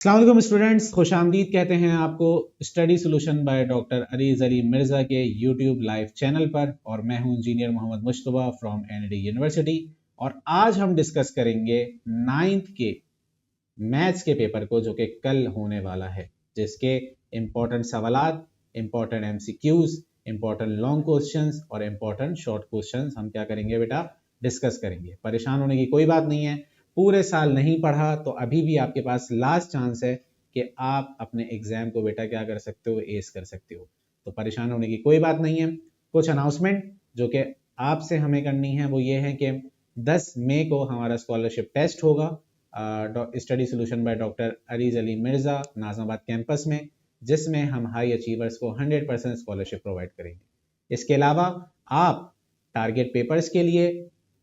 अस्सलाम वालेकुम स्टूडेंट्स, खुश आमदीद कहते हैं आपको study solution by doctor Areej Ali Mirza के यूट्यूब लाइव चैनल पर। और मैं हूं engineer Mohammad Mushtaba from ND university. और आज हम डिस्कस करेंगे 9th के मैथ्स के पेपर को, जो कि कल होने वाला है, जिसके इम्पोर्टेंट सवालात, important MCQs, important long questions और इम्पोर्टेंट शॉर्ट क्वेश्चंस हम क्या करेंगे बेटा, डिस्कस करेंगे। परेशान होने की कोई बात नहीं है। पूरे साल नहीं पढ़ा तो अभी भी आपके पास लास्ट चांस है कि आप अपने एग्जाम को बेटा क्या कर सकते हो, एस कर सकते हो। तो परेशान होने की कोई बात नहीं है। कुछ अनाउंसमेंट जो कि आपसे हमें करनी है वो ये है कि 10 मई को हमारा स्कॉलरशिप टेस्ट होगा study solution by doctor Areej Ali Mirza Nazamabad campus में, जिसमें हम हाई अचीवर्स को 100% स्कॉलरशिप प्रोवाइड करेंगे। इसके अलावा आप टारगेट पेपर्स के लिए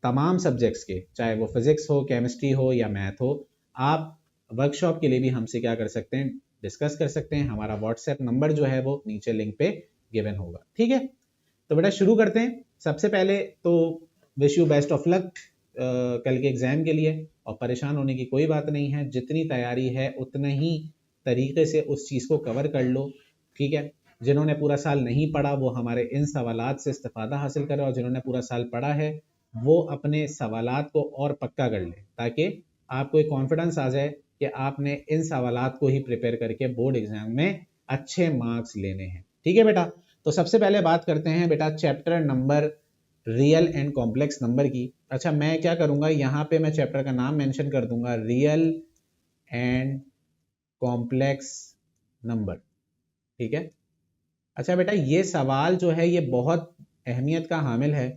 तमाम सब्जेक्ट्स के, चाहे वो फिजिक्स हो, केमिस्ट्री हो या मैथ हो, आप वर्कशॉप के लिए भी हमसे क्या कर सकते हैं, डिस्कस कर सकते हैं। हमारा व्हाट्सएप नंबर जो है वो नीचे लिंक पे गिवन होगा। ठीक है, तो बेटा शुरू करते हैं। सबसे पहले तो wish you best of luck कल के एग्जाम के लिए। और परेशान होने की कोई बात नहीं है, जितनी तैयारी है उतने ही तरीके से उस चीज़ को कवर कर लो। ठीक है, जिन्होंने पूरा साल नहीं पढ़ा वो हमारे इन सवालात से इस्तेफादा हासिल करें, और जिन्होंने पूरा साल पढ़ा है वो अपने सवालात को और पक्का कर ले, ताकि आपको एक कॉन्फिडेंस आ जाए कि आपने इन सवालात को ही प्रिपेयर करके बोर्ड एग्जाम में अच्छे मार्क्स लेने हैं। ठीक है बेटा, तो सबसे पहले बात करते हैं बेटा chapter number real and complex number की। अच्छा, मैं क्या करूंगा, यहाँ पे मैं चैप्टर का नाम मेंशन कर दूंगा, रियल एंड कॉम्प्लेक्स नंबर। ठीक है, अच्छा बेटा ये सवाल जो है ये बहुत अहमियत का हामिल है।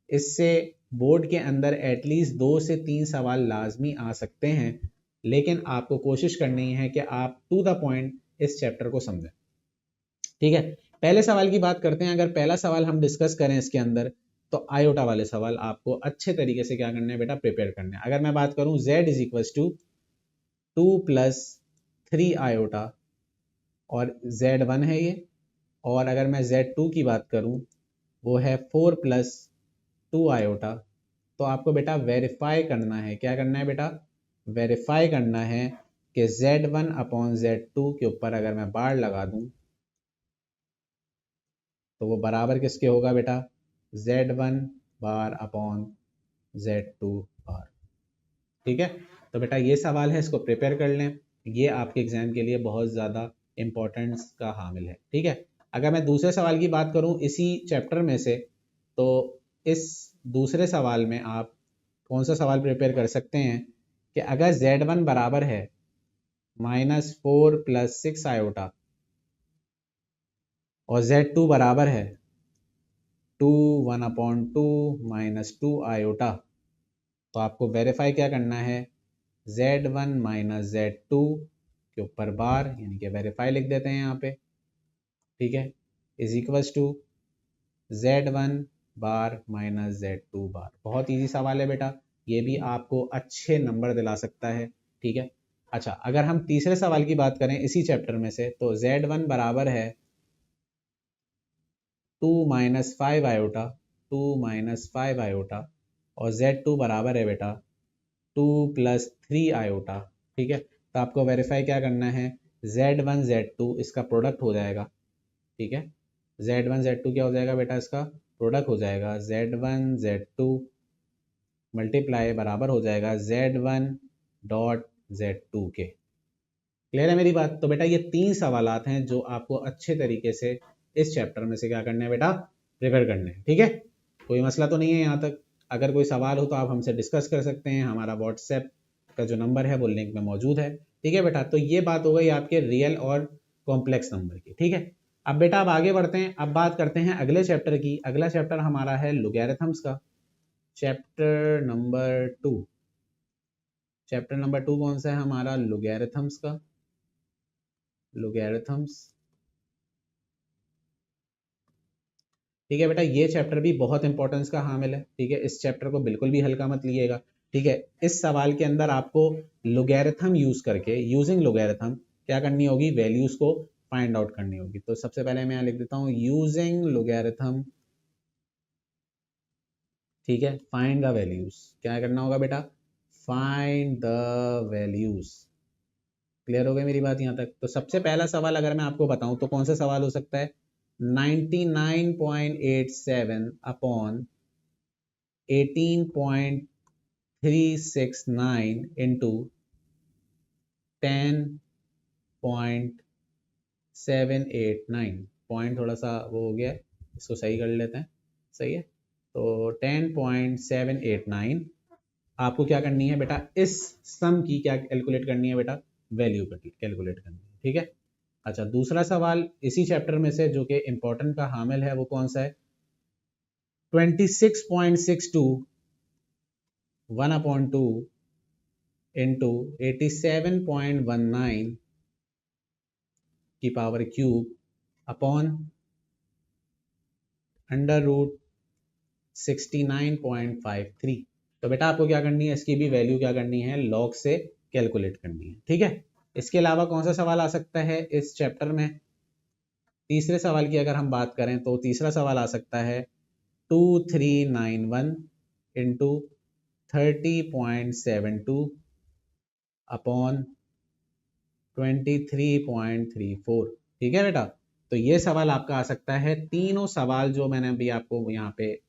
इससे बोर्ड के अंदर एटलीस्ट 2 से 3 सवाल लाजमी आ सकते हैं, लेकिन आपको कोशिश करनी है कि आप टू द पॉइंट इस चैप्टर को समझें। ठीक है, पहले सवाल की बात करते हैं। अगर पहला सवाल हम डिस्कस करें इसके अंदर, तो आयोटा वाले सवाल आपको अच्छे तरीके से क्या करना है बेटा, प्रिपेयर करना है। अगर मैं बात करूं z is equal to 2 plus 3 iota, और z1 है ये। और अगर मैं z2 की बात करूं, वो है 4 प्लस 2 आयोटा। तो आपको बेटा वेरीफाई करना है, क्या करना है बेटा, वेरीफाई करना है कि z1 अपॉन z2 के ऊपर अगर मैं बार लगा दूं तो वो बराबर किसके होगा बेटा, z1 बार अपॉन z2 बार। ठीक है, तो बेटा ये सवाल है, इसको प्रिपेयर कर लें। ये आपके एग्जाम के लिए बहुत ज़्यादा इंपॉर्टेंस का हामिल है। ठीक है, अगर मैं दूसरे सवाल की बात करूं इसी चैप्टर में से, तो इस दूसरे सवाल में आप कौन सा सवाल प्रिपेयर कर सकते हैं कि अगर z1 बराबर है -4 प्लस 6 आयोटा, और z2 बराबर है 2 1 अपॉन 2 -2 आयोटा, तो आपको वेरीफाई क्या करना है, z1 माइनस z2 के ऊपर बार, यानी कि वेरीफाई लिख देते हैं यहाँ पे। ठीक है, is equals to z1 bar minus z2 bar. बहुत इजी सवाल है बेटा, ये भी आपको अच्छे नंबर दिला सकता है। ठीक है, अच्छा अगर हम तीसरे सवाल की बात करें इसी चैप्टर में से, तो z1 बराबर है 2 माइनस 5 आयोटा, 2 माइनस 5 आयोटा, और z2 बराबर है बेटा 2 प्लस 3 आयोटा। ठीक है, तो आपको वेरीफाई क्या करना है, z1 z2 इसका प्रोडक्ट हो जाएगा। ठीक है, z1 z2 क्या हो जाएगा बेटा, इसका प्रोडक्ट हो जाएगा, z1 z2 मल्टीप्लाई बराबर हो जाएगा z1 डॉट z2 के। क्लियर है मेरी बात? तो बेटा ये 3 सवालात हैं जो आपको अच्छे तरीके से इस चैप्टर में से क्या करना है बेटा, प्रिपेयर करने हैं। ठीक है, कोई मसला तो नहीं है यहाँ तक? अगर कोई सवाल हो तो आप हमसे डिस्कस कर सकते हैं। हमारा व्हाट्सएप का जो नंबर है वो लिंक में मौजूद है। ठीक है बेटा, तो ये बात हो गई आपके रियल और कॉम्प्लेक्स नंबर की। ठीक है, अब बेटा अब आगे बढ़ते हैं। अब बात करते हैं अगले चैप्टर की। अगला चैप्टर हमारा है लोगैरिथम्स का, चैप्टर नंबर 2। चैप्टर नंबर 2 कौन सा है हमारा, लोगैरिथम्स का, लोगैरिथम्स। ठीक है बेटा, ये चैप्टर भी बहुत इंपॉर्टेंस का हामिल है। ठीक है, इस चैप्टर को बिल्कुल भी हल्का मत लिएगा। ठीक है, इस सवाल के अंदर आपको लोगैरिथम यूज करके, यूजिंग लोगैरिथम क्या करनी होगी, वैल्यूज को फाइंड आउट करनी होगी। तो सबसे पहले मैं यहाँ लिख देता हूँ यूजिंग लोगैरिथम। ठीक है, फाइंड द वैल्यूज, क्या करना होगा बेटा, फाइंड द वैल्यूज। क्लियर हो गई मेरी बात यहाँ तक? तो सबसे पहला सवाल अगर मैं आपको बताऊं तो कौन सा सवाल हो सकता है? 99.87 अपॉन 18.369 इंटू 10.789। पॉइंट थोड़ा सा वो हो गया है, इसको सही कर लेते हैं। सही है, तो 10.789 आपको क्या करनी है बेटा? इस सम की क्या कैलकुलेट करनी है बेटा? वैल्यू कैलकुलेट करनी है। ठीक है, अच्छा दूसरा सवाल इसी चैप्टर में से जो कि इंपॉर्टेंट का हामिल है वो कौन सा है? 26.62 1/2 इंटू 87.19 की power cube upon under root 69.53। तो बेटा आपको क्या करनी है? इसकी भी वैल्यू क्या करनी है? लॉग से कैलकुलेट करनी है। ठीक है, इसके अलावा कौन सा सवाल आ सकता है इस चैप्टर में? तीसरे सवाल की अगर हम बात करें तो तीसरा सवाल आ सकता है 2391 इंटू 30.72 अपॉन 23.34। ठीक है बेटा, तो ये सवाल आपका आ सकता है। तीनों सवाल जो मैंने अभी आपको यहाँ पे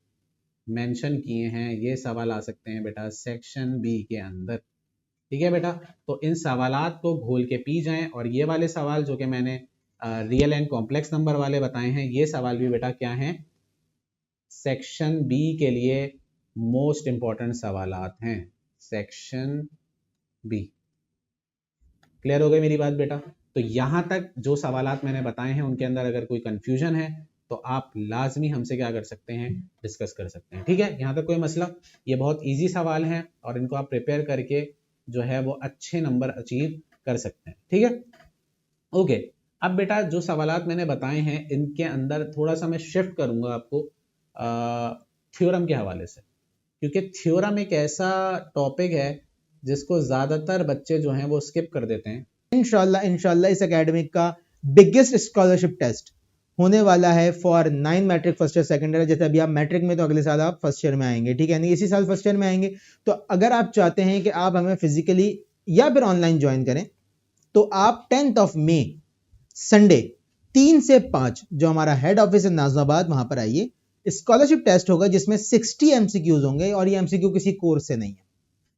मेंशन किए हैं ये सवाल आ सकते हैं बेटा सेक्शन बी के अंदर। ठीक है बेटा, तो इन सवालात को घोल के पी जाएं। और ये वाले सवाल जो कि मैंने रियल एंड कॉम्प्लेक्स नंबर वाले बताए हैं, ये सवाल भी बेटा क्या हैं? सेक्शन बी के लिए मोस्ट इंपॉर्टेंट सवालात हैं, सेक्शन बी। क्लियर हो गई मेरी बात बेटा? तो यहां तक जो सवालात मैंने बताए हैं उनके अंदर अगर कोई कंफ्यूजन है तो आप लाजमी हमसे क्या कर सकते हैं? डिस्कस कर सकते हैं। ठीक है, यहां तक कोई मसला? ये बहुत इजी सवाल हैं और इनको आप प्रिपेयर करके जो है वो अच्छे नंबर अचीव कर सकते हैं। ठीक है, ओके। अब बेटा जो सवालात मैंने बताए हैं इनके अंदर थोड़ा सा मैं शिफ्ट करूंगा आपको थ्योरम के हवाले से, क्योंकि थ्योरम एक ऐसा टॉपिक है जिसको ज्यादातर बच्चे जो हैं वो स्किप कर देते हैं। इंशाल्लाह इस एकेडमिक का बिगेस्ट स्कॉलरशिप टेस्ट होने वाला है for 9 matric first year second year. जैसे अभी आप मैट्रिक में, तो अगले साल आप फर्स्ट ईयर में आएंगे। ठीक है, नहीं इसी साल फर्स्ट ईयर में आएंगे। तो अगर आप चाहते हैं कि आप हमें फिजिकली या फिर ऑनलाइन ज्वाइन करें तो आप 10 मई संडे 3 से 5 जो हमारा हेड ऑफिस है नाजमाबाद, वहां पर आइए। स्कॉलरशिप टेस्ट होगा जिसमें 60 एमसीक्यूज होंगे और ये एमसीक्यू किसी कोर्स से नहीं है,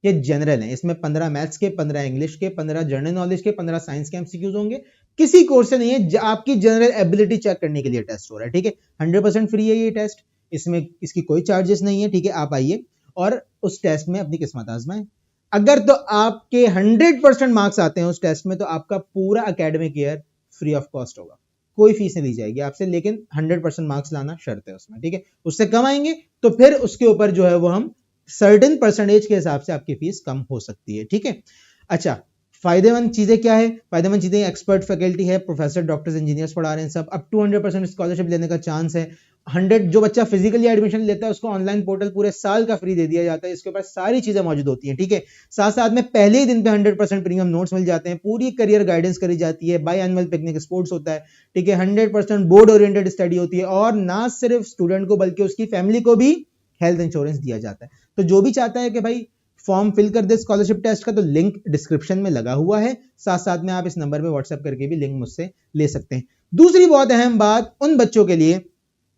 ये जनरल है। इसमें 15 मैथ्स के, 15 इंग्लिश के, 15 जनरल नॉलेज के, 15 साइंस के एमसीक्यूज होंगे। किसी कोर्स से नहीं है, आपकी जनरल एबिलिटी चेक करने के लिए टेस्ट हो रहा है। ठीक है, 100% फ्री है ये टेस्ट, इसमें इसकी कोई चार्जेस नहीं है। ठीक है, आप आइए और उस टेस्ट में अपनी किस्मत आजमाएं। अगर तो आपके 100% मार्क्स आते हैं उस टेस्ट में तो आपका पूरा academic year free of cost होगा, कोई फीस नहीं ली जाएगी आपसे, लेकिन 100% मार्क्स लाना शर्त है उसमें। ठीक है, उससे कम आएंगे तो फिर उसके ऊपर जो है वो हम सर्टेन परसेंटेज के हिसाब से आपकी फीस कम हो सकती है। ठीक है, अच्छा फायदेमंद चीजें क्या है? फायदेमंद चीजें एक्सपर्ट फैकल्टी है, प्रोफेसर, डॉक्टर्स, इंजीनियर्स पढ़ा रहे हैं सब। अप टू 100% स्कॉलरशिप लेने का चांस है। 100 जो बच्चा फिजिकली एडमिशन लेता है उसको ऑनलाइन पोर्टल पूरे साल का फ्री दे दिया जाता है, इसके ऊपर सारी चीजें मौजूद होती हैं। ठीक है, साथ साथ में पहले ही दिन पे 100% प्रीमियम नोट्स मिल जाते हैं, पूरी करियर गाइडेंस करी जाती है, बाई एनुअल पिकनिक स्पोर्ट्स होता है। ठीक है, 100% बोर्ड ओरिएंटेड स्टडी होती है और ना सिर्फ स्टूडेंट को बल्कि उसकी फैमिली को भी हेल्थ इंश्योरेंस दिया जाता है। तो जो भी चाहता है कि भाई फॉर्म फिल कर दे स्कॉलरशिप टेस्ट का, तो लिंक डिस्क्रिप्शन में लगा हुआ है, साथ साथ में आप इस नंबर पे व्हाट्सएप करके भी लिंक मुझसे ले सकते हैं। दूसरी बहुत अहम बात उन बच्चों के लिए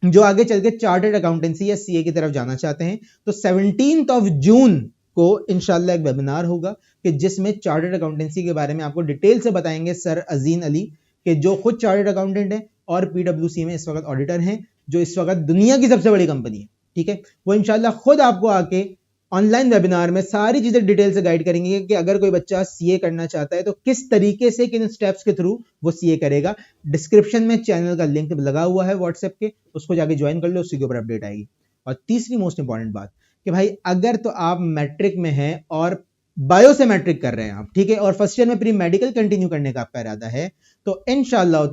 जो आगे चल के चार्टर्ड अकाउंटेंसी या सीए की तरफ जाना चाहते हैं, तो 17 जून को इंशाल्लाह एक वेबिनार होगा कि जिसमें चार्टर्ड अकाउंटेंसी के बारे में आपको डिटेल से बताएंगे सर अजीन अली, के जो खुद चार्टर्ड अकाउंटेंट है और पीडब्ल्यूसी में इस वक्त ऑडिटर हैं, जो इस वक्त दुनिया की सबसे बड़ी कंपनी है। ठीक है, वो इंशाल्लाह खुद आपको आके ऑनलाइन वेबिनार में सारी चीजें डिटेल से गाइड करेंगे कि अगर कोई बच्चा सीए करना चाहता है तो किस तरीके से, किन स्टेप्स के थ्रू वो सीए करेगा। डिस्क्रिप्शन में चैनल का लिंक लगा हुआ है व्हाट्सएप के, उसको जाके ज्वाइन कर लो, उसी के ऊपर अपडेट आएगी। और तीसरी मोस्ट इंपॉर्टेंट बात कि भाई अगर तो आप मैट्रिक में हैं और बायो से मैट्रिक कर रहे हैं आप, ठीक है, और फर्स्ट ईयर में प्री मेडिकल कंटिन्यू करने का आपका इरादा है, तो इंशाअल्लाह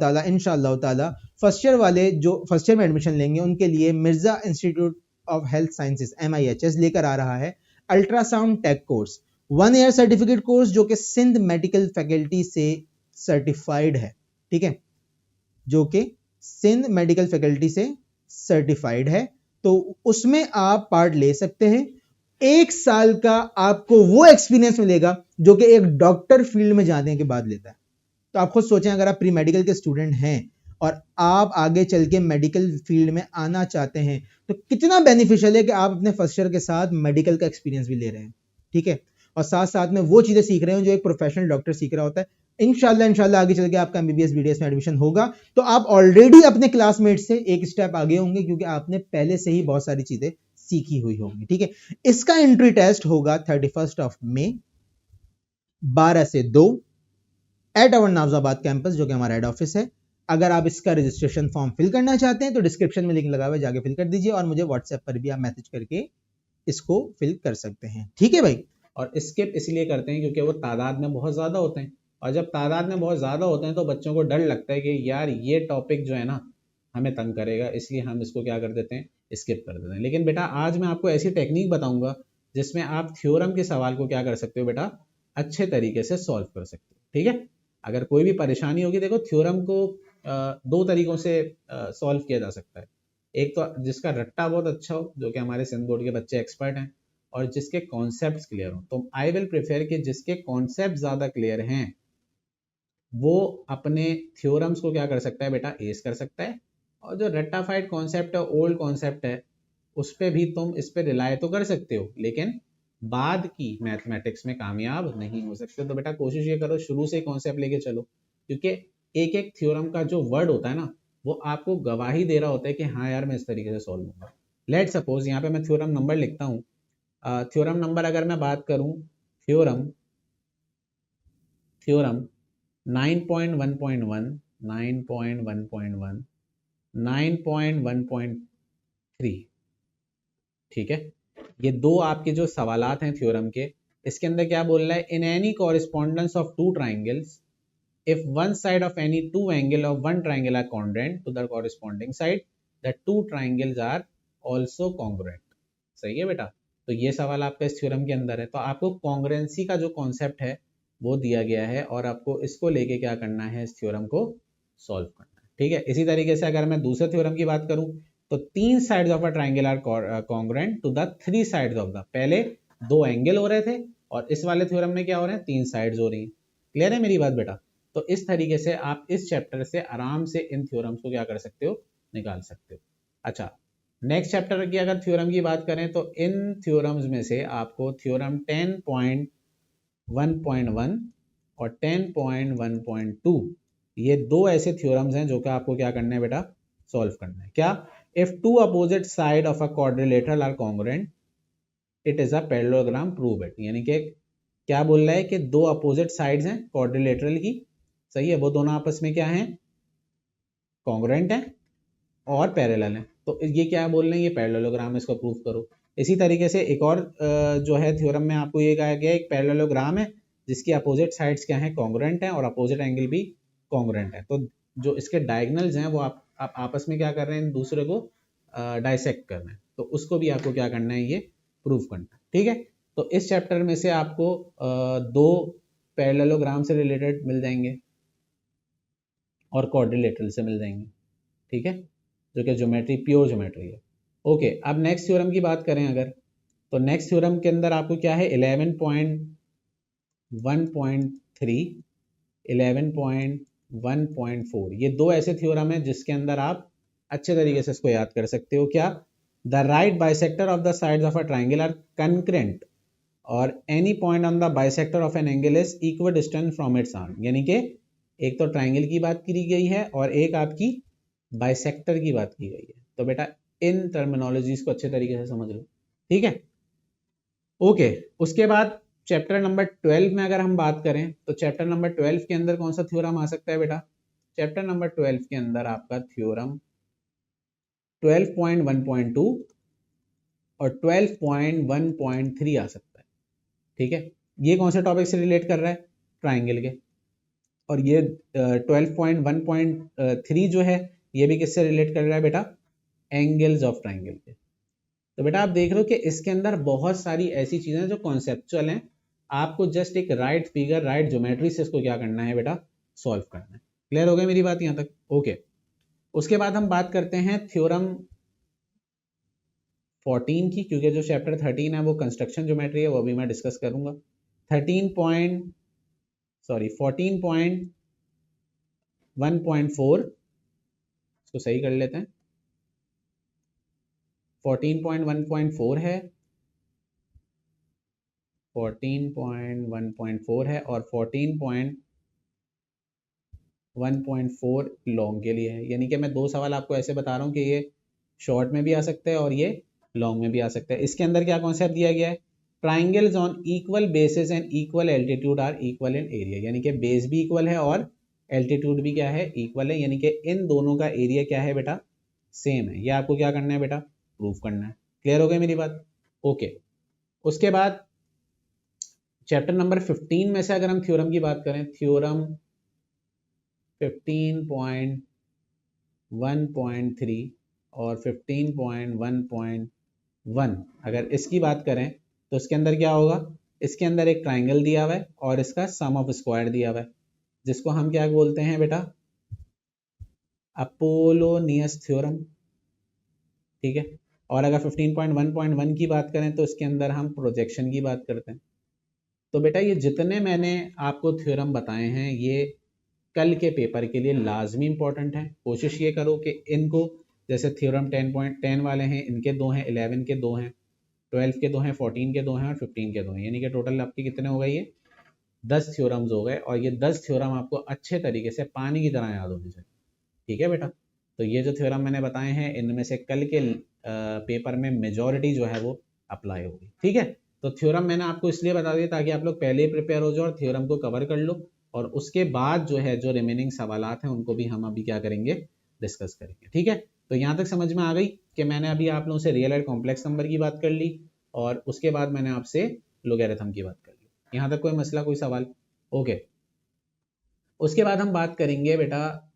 ताला फर्स्ट ईयर वाले जो फर्स्ट ईयर में एडमिशन लेंगे उनके लिए Mirza institute of health sciences MIHS लेकर आ रहा है ultrasound tech course, 1 year certificate course जो कि सिंध मेडिकल फैकल्टी से सर्टिफाइड है। ठीक है, जो कि सिंध मेडिकल फैकल्टी से सर्टिफाइड है, तो उसमें आप पार्ट ले सकते हैं। 1 साल का आपको वो एक्सपीरियंस मिलेगा जो कि एक डॉक्टर फील्ड में जाने के बाद लेता है। तो आप खुद सोचें, अगर आप प्री मेडिकल के स्टूडेंट हैं और आप आगे चल के मेडिकल फील्ड में आना चाहते हैं तो कितना बेनिफिशियल है कि आप अपने फर्स्ट ईयर के साथ मेडिकल का एक्सपीरियंस भी ले रहे हैं, ठीक है, और साथ साथ में वो चीजें सीख रहे हैं जो एक प्रोफेशनल डॉक्टर सीख रहा होता है। इंशाल्लाह आगे चल के आपका एमबीबीएस बीडीएस में एडमिशन होगा तो आप ऑलरेडी अपने क्लासमेट से एक स्टेप आगे होंगे, क्योंकि आपने पहले से ही बहुत सारी चीजें सीखी हुई होंगी, ठीक है। इसका एंट्री टेस्ट होगा 31 मई 12 से 2 एट अवर नाफजाबाद कैंपस, जो कि हमारा हेड ऑफिस है। अगर आप इसका रजिस्ट्रेशन फॉर्म फिल करना चाहते हैं तो डिस्क्रिप्शन में लिंक लगा हुआ है, जाके फिल कर दीजिए, और मुझे व्हाट्सएप पर भी आप मैसेज करके इसको फिल कर सकते हैं, ठीक है भाई। और स्किप इसलिए करते हैं क्योंकि वो तादाद में बहुत ज़्यादा होते हैं, और जब तादाद में बहुत ज़्यादा होते हैं तो बच्चों को डर लगता है कि यार ये टॉपिक जो है ना हमें तंग करेगा, इसलिए हम इसको क्या कर देते हैं, स्किप कर देते हैं। लेकिन बेटा आज मैं आपको ऐसी टेक्निक बताऊंगा जिसमें आप थ्योरम के सवाल को क्या कर सकते हो बेटा, अच्छे तरीके से सॉल्व कर सकते हो, ठीक है। अगर कोई भी परेशानी होगी, देखो थ्योरम को दो तरीकों से सॉल्व किया जा सकता है। एक तो जिसका रट्टा बहुत अच्छा हो, जो कि हमारे सिंध बोर्ड के बच्चे एक्सपर्ट हैं, और जिसके कॉन्सेप्ट्स क्लियर हो। तो आई विल प्रेफर कि जिसके कॉन्सेप्ट ज़्यादा क्लियर हैं वो अपने थ्योरम्स को क्या कर सकता है बेटा, एस कर सकता है। और जो रट्टाफाइड कॉन्सेप्ट है, ओल्ड कॉन्सेप्ट है, उस पर भी तुम इस पर रिलाय तो कर सकते हो, लेकिन बाद की मैथमेटिक्स में कामयाब नहीं हो सकते। तो बेटा कोशिश ये करो शुरू से कॉन्सेप्ट लेके चलो, क्योंकि एक एक थ्योरम का जो वर्ड होता है ना वो आपको गवाही दे रहा होता है कि हाँ यार मैं इस तरीके से सॉल्व करूंगा। लेट सपोज यहाँ पे मैं थ्योरम नंबर लिखता हूँ। थ्योरम नंबर अगर मैं बात करूं, थ्योरम थ्योरम 9.1.1, 9.1.1, 9.1.3, ठीक है। ये दो आपके जो सवालात हैं थ्योरम के, इसके अंदर क्या बोल रहा है, in any correspondence of two triangles if one side of any two angle of one triangle are congruent to the corresponding side, the two triangles are also congruent। सही है बेटा। तो ये सवाल आपका इस थ्योरम के अंदर है, तो आपको कॉन्ग्रुएंसी का जो कॉन्सेप्ट है वो दिया गया है और आपको इसको लेके क्या करना है, इस थ्योरम को सॉल्व करना है, ठीक है। इसी तरीके से अगर मैं दूसरे थ्योरम की बात करूं तो तीन sides of a triangle are congruent to the three sides of the, पहले दो एंगल हो रहे थे और इस वाले थ्योरम में क्या हो रहे हैं, तीन साइड्स हो रही हैं। क्लियर है मेरी बात बेटा। तो इस तरीके से आप इस चैप्टर से आराम से इन थ्योरम्स को क्या कर सकते हो, निकाल सकते हो। अच्छा, नेक्स्ट चैप्टर की अगर थ्योरम की बात करें तो इन थ्योरम्स में से आपको थ्योरम 10.1.1 और 10.1.2, ये दो ऐसे थ्योरम्स हैं जो कि आपको क्या करना है बेटा, सॉल्व करना है। क्या, if two opposite side of a quadrilateral are congruent it is a parallelogram, prove it. यानी कि क्या बोल रहा है कि दो अपोजिट साइड्स हैं क्वाड्रिलेटरल की, सही है, वो दोनों आपस में क्या हैं, कॉन्ग्रुएंट हैं और पैरेलल हैं। तो ये क्या बोल रहे हैं, ये पैरेललोग्राम है, इसको प्रूव करो। इसी तरीके से एक और जो है थ्योरम में आपको ये कहा गया, एक पैरेललोग्राम है जिसकी अपोजिट साइड्स क्या हैं, कॉन्ग्रुएंट हैं और अपोजिट एंगल भी कॉन्ग्रुएंट है। तो जो इसके डायगोनल्स हैं वो आप आपस में क्या कर रहे हैं, दूसरे को डाइसेक्ट कर रहे हैं, तो उसको भी आपको क्या करना है, ये प्रूव करना है, ठीक है। तो इस चैप्टर में से आपको दो पैरेललोग्राम से रिलेटेड मिल जाएंगे और क्वाड्रिलेटरल से मिल जाएंगे, ठीक है, जो कि ज्योमेट्री, प्योर ज्योमेट्री है। ओके, अब नेक्स्ट थ्योरम की बात करें अगर, तो नेक्स्ट थ्योरम के अंदर आपको क्या है, 11.1.3, 11.1.4, ये दो ऐसे थ्योरम है जिसके अंदर आप अच्छे तरीके से इसको याद कर सकते हो। क्या, the right bisector of the sides of a triangle are concurrent और any point on the bisector of an angle is equal distance from its arm. यानी कि एक तो ट्राइंगल की बात की गई है और एक आपकी बाइसेक्टर की बात की गई है। तो बेटा इन टर्मिनोलॉजीज को अच्छे तरीके से समझ लो, ठीक है। ओके, उसके बाद चैप्टर नंबर 12 में अगर हम बात करें तो चैप्टर नंबर 12 के अंदर कौन सा थ्योरम आ सकता है बेटा, चैप्टर नंबर 12 के अंदर आपका थ्योरम 12.1.2 और 12.1.3 आ सकता है, ठीक है। ये कौन से टॉपिक से रिलेट कर रहा है, ट्राइंगल के। और ये 12.1.3 जो है ये भी किससे रिलेट कर रहा है बेटा, एंगल्स ऑफ ट्राइंगल के। तो बेटा आप देख रहे हो कि इसके अंदर बहुत सारी ऐसी चीजें जो कॉन्सेप्चुअल हैं, आपको जस्ट एक राइट फिगर, राइट ज्योमेट्री से इसको क्या करना है बेटा, सॉल्व करना है। क्लियर हो गई मेरी बात यहाँ तक, ओके। उसके बाद हम बात करते हैं थ्योरम 14 की, क्योंकि जो चैप्टर 13 है वो कंस्ट्रक्शन ज्योमेट्री है, वो भी मैं डिस्कस करूंगा। 14.1.1 1.4, इसको सही कर लेते हैं, 14.1.4 है, 14.1.4 है और 14.1.4 लॉन्ग के लिए है। यानी कि मैं दो सवाल आपको ऐसे बता रहा हूँ कि ये शॉर्ट में भी आ सकता है और ये लॉन्ग में भी आ सकता है। इसके अंदर क्या कॉन्सेप्ट दिया गया है, triangles on equal basis and equal altitude are equal in area, यानी कि बेस भी इक्वल है और एल्टीट्यूड भी क्या है, इक्वल है, यानी कि इन दोनों का एरिया क्या है बेटा, सेम है। ये आपको क्या करना है बेटा, प्रूफ करना है। क्लियर हो गई मेरी बात? ओके। उसके बाद चैप्टर नंबर 15 में से अगर हम थ्योरम की बात करें, थ्योरम 15.1.3 और 15.1.1 अगर इसकी बात करें तो इसके अंदर क्या होगा, इसके अंदर एक ट्राइंगल दिया हुआ है और इसका सम ऑफ स्क्वायर दिया हुआ है, जिसको हम क्या बोलते हैं बेटा, अपोलोनियस थ्योरम। ठीक है। और अगर 15.1.1 की बात करें तो इसके अंदर हम प्रोजेक्शन की बात करते हैं। तो बेटा ये जितने मैंने आपको थ्योरम बताए हैं ये कल के पेपर के लिए लाजमी इंपॉर्टेंट है। कोशिश ये करो कि इनको, जैसे थ्योरम 10.10 वाले हैं, इनके दो हैं, 11 के दो हैं, 12 के दो हैं, 14 के दो हैं और 15 के दो हैं, यानी कि टोटल आपके कितने हो गए, ये 10 थ्योरम्स हो गए। और ये 10 थ्योरम आपको अच्छे तरीके से पानी की तरह याद होने चाहिए। ठीक है बेटा। तो ये जो थ्योरम मैंने बताए हैं इनमें से कल के पेपर में मेजॉरिटी जो है वो अप्लाई होगी। ठीक है। तो थ्योरम मैंने आपको इसलिए बता दिया ताकि आप लोग पहले ही प्रिपेयर हो जाओ और थ्योरम को कवर कर लो, और उसके बाद जो है जो रिमेनिंग सवालात हैं उनको भी हम अभी क्या करेंगे, डिस्कस करेंगे। ठीक है। तो यहाँ तक समझ में आ गई कि मैंने अभी आप लोगों से रियल एंड कॉम्प्लेक्स नंबर की बात कर ली और उसके बाद मैंने आपसे लोगैरिथम की बात कर ली। यहाँ तक कोई मसला, कोई सवाल? ओके। उसके बाद हम बात करेंगे बेटा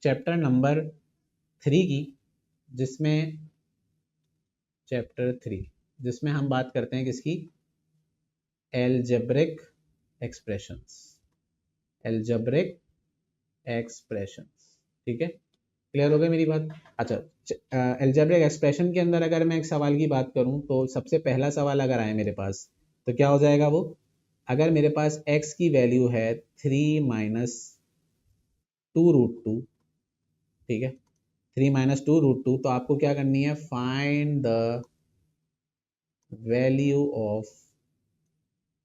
चैप्टर नंबर 3 की, जिसमें चैप्टर 3 जिसमें हम बात करते हैं किसकी, एलजेब्रिक एक्सप्रेशंस, एलजेब्रिक एक्सप्रेशंस। ठीक है। क्लियर हो गई मेरी बात? अच्छा, एलजेब्रिक एक्सप्रेशन के अंदर अगर मैं एक सवाल की बात करूं तो सबसे पहला सवाल अगर आए मेरे पास तो क्या हो जाएगा वो, अगर मेरे पास x की वैल्यू है 3 माइनस 2√2, ठीक है, 3 माइनस 2√2, तो आपको क्या करनी है, फाइंड द वैल्यू ऑफ,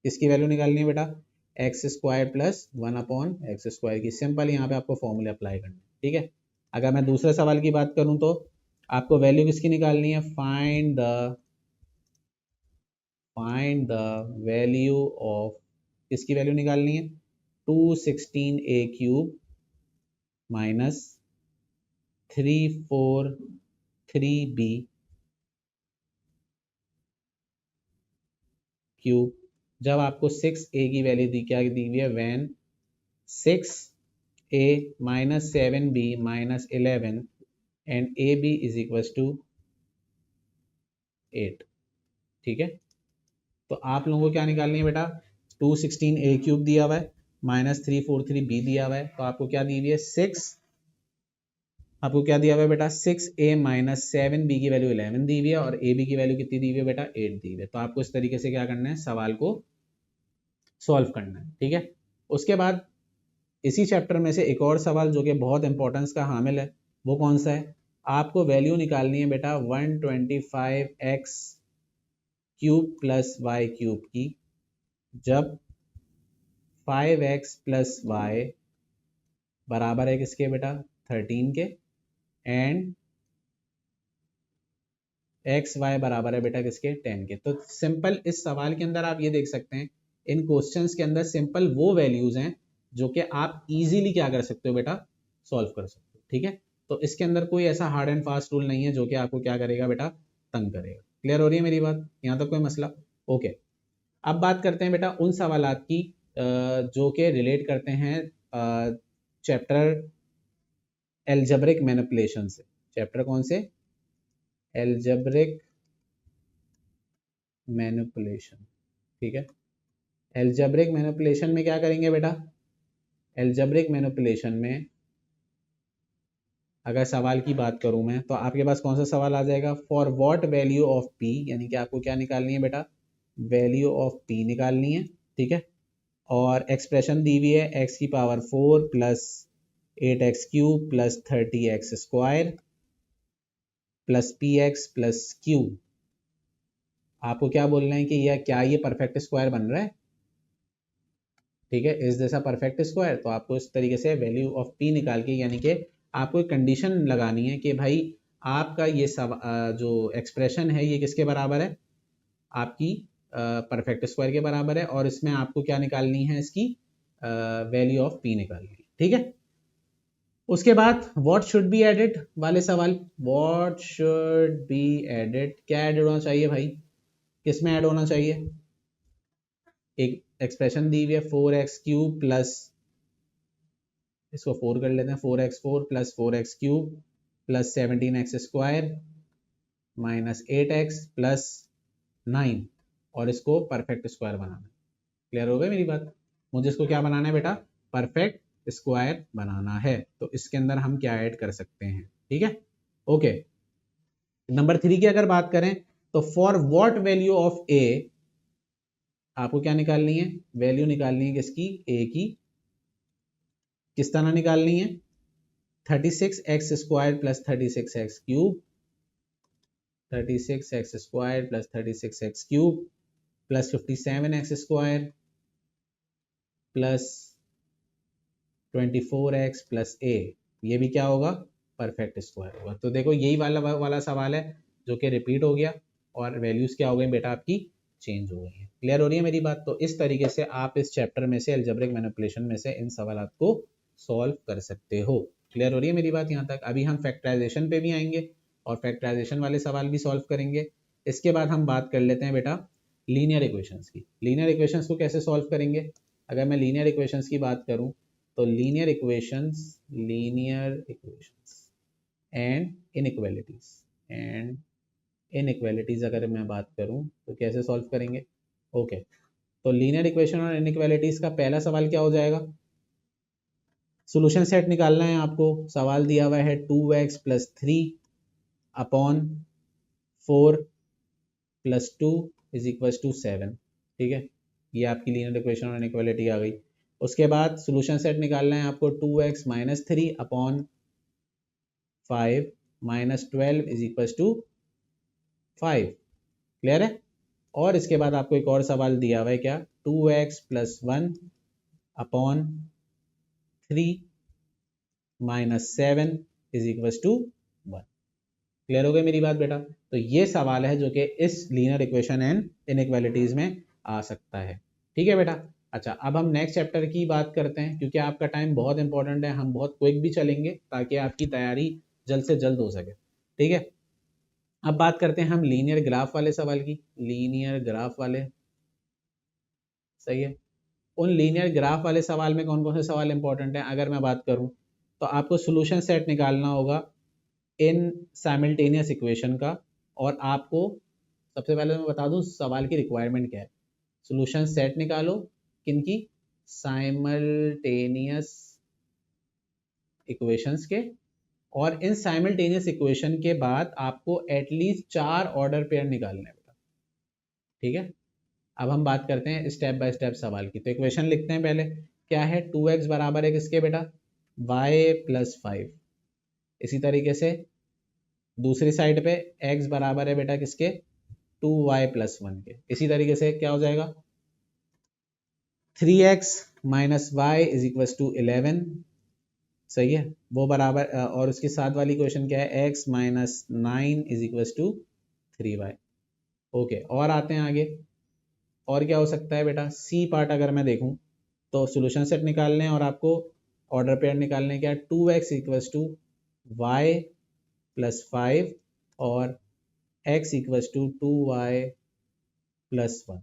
किसकी वैल्यू निकालनी है बेटा, एक्स स्क्वायर प्लस 1/x² की। सिंपल यहाँ पे आपको फॉर्मूले अप्लाई करना है। ठीक है। अगर मैं दूसरे सवाल की बात करूं तो आपको वैल्यू किसकी निकालनी है, फाइंड द वैल्यू ऑफ, किसकी वैल्यू निकालनी है, 216a³ माइनस 343b³ जब आपको 6a की वैल्यू दी, क्या दी हुई है, when 6a minus 7b minus 11 and ab is equal to 8। ठीक है। तो आप लोगों को क्या निकालनी है बेटा, 216a³ दिया हुआ है माइनस 343b दिया हुआ है, तो आपको क्या दी हुई है, 6, आपको क्या दिया हुआ है बेटा, 6a माइनस 7b की वैल्यू 11 दी हुई है और ab की वैल्यू कितनी दी हुई है बेटा, 8 दी हुई है। तो आपको इस तरीके से क्या करना है, सवाल को सॉल्व करना है। ठीक है। उसके बाद इसी चैप्टर में से एक और सवाल जो कि बहुत इंपॉर्टेंस का हामिल है, वो कौन सा है, आपको वैल्यू निकालनी है बेटा 125x³ प्लस y³ की, जब 5x प्लस y बराबर है किसके बेटा, 13 के, एंड एक्स वाई बराबर है बेटा किसके, 10 के। तो सिंपल इस सवाल के अंदर आप ये देख सकते हैं, इन क्वेश्चंस के अंदर सिंपल वो वैल्यूज हैं जो कि आप इजीली क्या कर सकते हो बेटा, सॉल्व कर सकते हो। ठीक है। तो इसके अंदर कोई ऐसा हार्ड एंड फास्ट रूल नहीं है जो कि आपको क्या करेगा बेटा, तंग करेगा। क्लियर हो रही है मेरी बात? यहाँ तक कोई मसला? ओके। अब बात करते हैं बेटा उन सवालात की जो कि रिलेट करते हैं चैप्टर एल्जेब्रिक मैनिपुलेशन से। चैप्टर कौन से, एल्जेब्रिक मैनिपुलेशन। ठीक है। एल्जेब्रिक मैनिपुलेशन में क्या करेंगे बेटा, एल्जेब्रिक मैनिपुलेशन में अगर सवाल की बात करूं मैं तो आपके पास कौन सा सवाल आ जाएगा, for what value of p, यानी कि आपको क्या निकालनी है बेटा, वैल्यू ऑफ p निकालनी है। ठीक है। और एक्सप्रेशन दी हुई है x⁴ plus 8x cube plus 30x square plus px plus q। आपको क्या बोलना है कि यह क्या ये परफेक्ट स्क्वायर बन रहा है? ठीक है, इस जैसा परफेक्ट स्क्वायर। तो आपको इस तरीके से वैल्यू ऑफ p निकाल के, यानी कि आपको एक कंडीशन लगानी है कि भाई आपका ये सब जो एक्सप्रेशन है ये किसके बराबर है? आपकी परफेक्ट स्क्वायर के बराबर है, और इसमें आपको क्या निकालनी है? इसकी वैल्यू ऑफ p निकालनी है। ठीक है, उसके बाद व्हाट शुड बी एडेड वाले सवाल। व्हाट शुड बी एडेड, क्या एडेड होना चाहिए भाई? किस में ऐड होना चाहिए? एक एक्सप्रेशन दी हुई है 4x क्यूब प्लस, इसको 4 कर लेते हैं, 4x4 plus 4x cube plus 17x square minus 8x plus 9, और इसको परफेक्ट स्क्वायर बनाना है। क्लियर हो गई मेरी बात? मुझे इसको क्या बनाना है बेटा? परफेक्ट स्क्वायर बनाना है। तो इसके अंदर हम क्या ऐड कर सकते हैं? ठीक है, ओके। नंबर 3 की अगर बात करें तो फॉर व्हाट वैल्यू ऑफ ए, आपको क्या निकालनी है? वैल्यू निकालनी है किसकी? ए की। किस तरह निकालनी है? 36x square plus 36x cube, 36x square plus 36x cube plus 57x square plus 24x plus a, ये भी क्या होगा? परफेक्ट स्क्वायर होगा। तो देखो यही वाला सवाल है जो कि रिपीट हो गया, और वैल्यूज क्या हो गई बेटा? आपकी चेंज हो गई है। क्लियर हो रही है मेरी बात? तो इस तरीके से आप इस चैप्टर में से, अलजेब्रिक मैनिपुलेशन में से, इन सवालों को सॉल्व कर सकते हो। क्लियर हो रही है मेरी बात यहाँ तक? अभी हम फैक्टराइजेशन पे भी आएंगे और फैक्टराइजेशन वाले सवाल भी सॉल्व करेंगे। इसके बाद हम बात कर लेते हैं बेटा लीनियर इक्वेशंस की। लीनियर इक्वेशंस को कैसे सॉल्व करेंगे? अगर मैं लीनियर इक्वेशंस की बात करूं तो लीनियर इक्वेशंस एंड इनइक्वालिटीज अगर मैं बात करूं तो कैसे सॉल्व करेंगे? ओके, तो लीनियर इक्वेशन और इनइक्वालिटीज का पहला सवाल क्या हो जाएगा? सॉल्यूशन सेट निकालना है आपको। सवाल दिया हुआ है 2x plus 3 upon 4 plus 2 is equal to 7। ठीक है, ये आपकी लीनियर इक्वेशन और इनइक्वालिटी आ गई। उसके बाद सॉल्यूशन सेट निकालना है आपको 2x minus 3 upon 5 minus 12 is equal to 5। Clear है? और इसके बाद आपको एक और सवाल दिया हुआ है, क्या? 2x plus 1 upon 3 minus 7 is equal to 1। Clear हो गई मेरी बात बेटा? तो ये सवाल है जो कि इस लीनियर इक्वेशन एंड इनइक्वालिटीज में आ सकता है। ठीक है बेटा? अच्छा, अब हम नेक्स्ट चैप्टर की बात करते हैं, क्योंकि आपका टाइम बहुत इंपॉर्टेंट है। हम बहुत क्विक भी चलेंगे ताकि आपकी तैयारी जल्द से जल्द हो सके। ठीक है, अब बात करते हैं हम लीनियर ग्राफ वाले सवाल की। लीनियर ग्राफ वाले, सही है। उन लीनियर ग्राफ वाले सवाल में कौन कौन से सवाल इंपॉर्टेंट हैं? अगर मैं बात करूं तो आपको सॉल्यूशन सेट निकालना होगा इन साइमल्टेनियस इक्वेशन का, और आपको सबसे पहले मैं बता दूं सवाल की रिक्वायरमेंट क्या है। सॉल्यूशन सेट निकालो किनकी? साइमल्टेनियस इक्वेशंस के, और इन साइमल्टेनियस इक्वेशन के बाद आपको एटलीस्ट 4 ऑर्डर पेयर निकालने बेटा। ठीक है, अब हम बात करते हैं स्टेप बाय स्टेप सवाल की। तो इक्वेशन लिखते हैं पहले। क्या है? 2x बराबर है किसके बेटा? y plus 5। इसी तरीके से दूसरी साइड पे x बराबर है बेटा किसके? 2y प्लस 1 के। इसी तरीके से क्या हो जाएगा? 3x minus Y is equal to 11। सही है, वो बराबर, और उसके साथ वाली क्वेश्चन क्या है? x minus 9 is equal to 3y। Okay, और आते हैं आगे। और क्या हो सकता है बेटा? सी पार्ट अगर मैं देखूं तो सॉल्यूशन सेट निकालने हैं और आपको ऑर्डर पेयर निकालने क्या? 2x equals to Y plus 5 और x equals to 2y plus 1।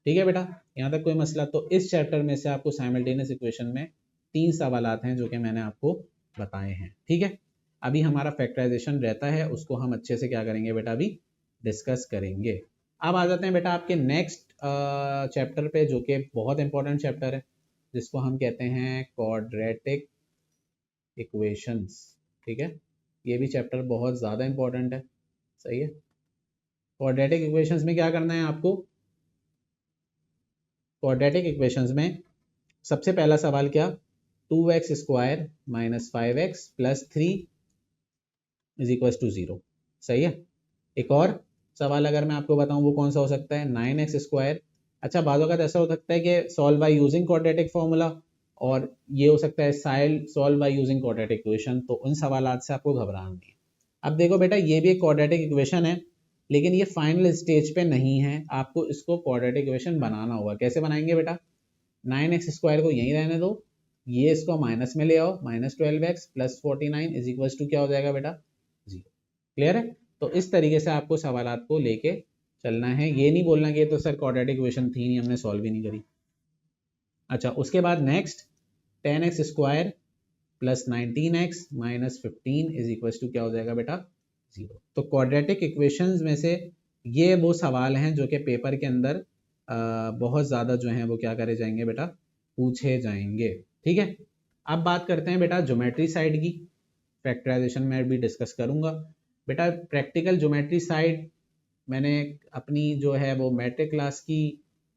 ठीक है बेटा, यहाँ तक कोई मसला? तो इस चैप्टर में से आपको साइमल्टेनियस इक्वेशन में 3 सवाल हैं जो कि मैंने आपको बताए हैं। ठीक है, अभी हमारा फैक्टराइजेशन रहता है, उसको हम अच्छे से क्या करेंगे बेटा? अभी डिस्कस करेंगे। अब आ जाते हैं बेटा आपके नेक्स्ट चैप्टर पे, जो कि बहुत इंपॉर्टेंट चैप्टर है, जिसको हम कहते हैं क्वाड्रेटिक इक्वेशंस। ठीक है, ये भी चैप्टर बहुत ज़्यादा इंपॉर्टेंट है। सही है, क्वाड्रेटिक इक्वेशंस में क्या करना है आपको? क्वाड्रेटिक इक्वेशंस में सबसे पहला सवाल क्या? 2x square minus 5x plus 3 is equal to 0। सही है। एक और सवाल अगर मैं आपको बताऊं वो कौन सा हो सकता है, 9x स्क्वायर। अच्छा, बाज़ औक़ात ऐसा हो सकता है कि solve by using quadratic formula, और ये हो सकता है solve by using quadratic equation. तो उन सवालात से आपको घबराना नहीं है। अब देखो बेटा, ये भी एक क्वाड्रेटिक इक्वेशन है, लेकिन ये फाइनल स्टेज पे नहीं है, आपको इसको क्वाड्रेटिक इक्वेशन बनाना होगा। कैसे बनाएंगे बेटा, 9x स्क्वायर को यहीं रहने दो, ये इसको माइनस में ले आओ, minus 12x plus 49 is equal to क्या हो जाएगा बेटा, 0। क्लियर है। तो इस तरीके से आपको सवालात को लेके चलना है, ये नहीं बोलना कि ये तो सर क्वाड्रेटिक इक्वेशन थी नहीं, हमने सॉल्व ही नहीं करी। अच्छा, उसके बाद next 10x square plus 19x minus 15 is equal to क्या हो जाएगा बेटा, 0। तो क्वाड्रेटिक इक्वेशंस में से ये वो सवाल हैं जो कि पेपर के अंदर बहुत ज़्यादा जो हैं वो क्या करे जाएंगे बेटा, पूछे जाएंगे। ठीक है। अब बात करते हैं बेटा ज्योमेट्री साइड की, फैक्टराइजेशन में भी डिस्कस करूंगा। बेटा प्रैक्टिकल ज्योमेट्री साइड मैंने अपनी जो है वो मैट्रिक क्लास की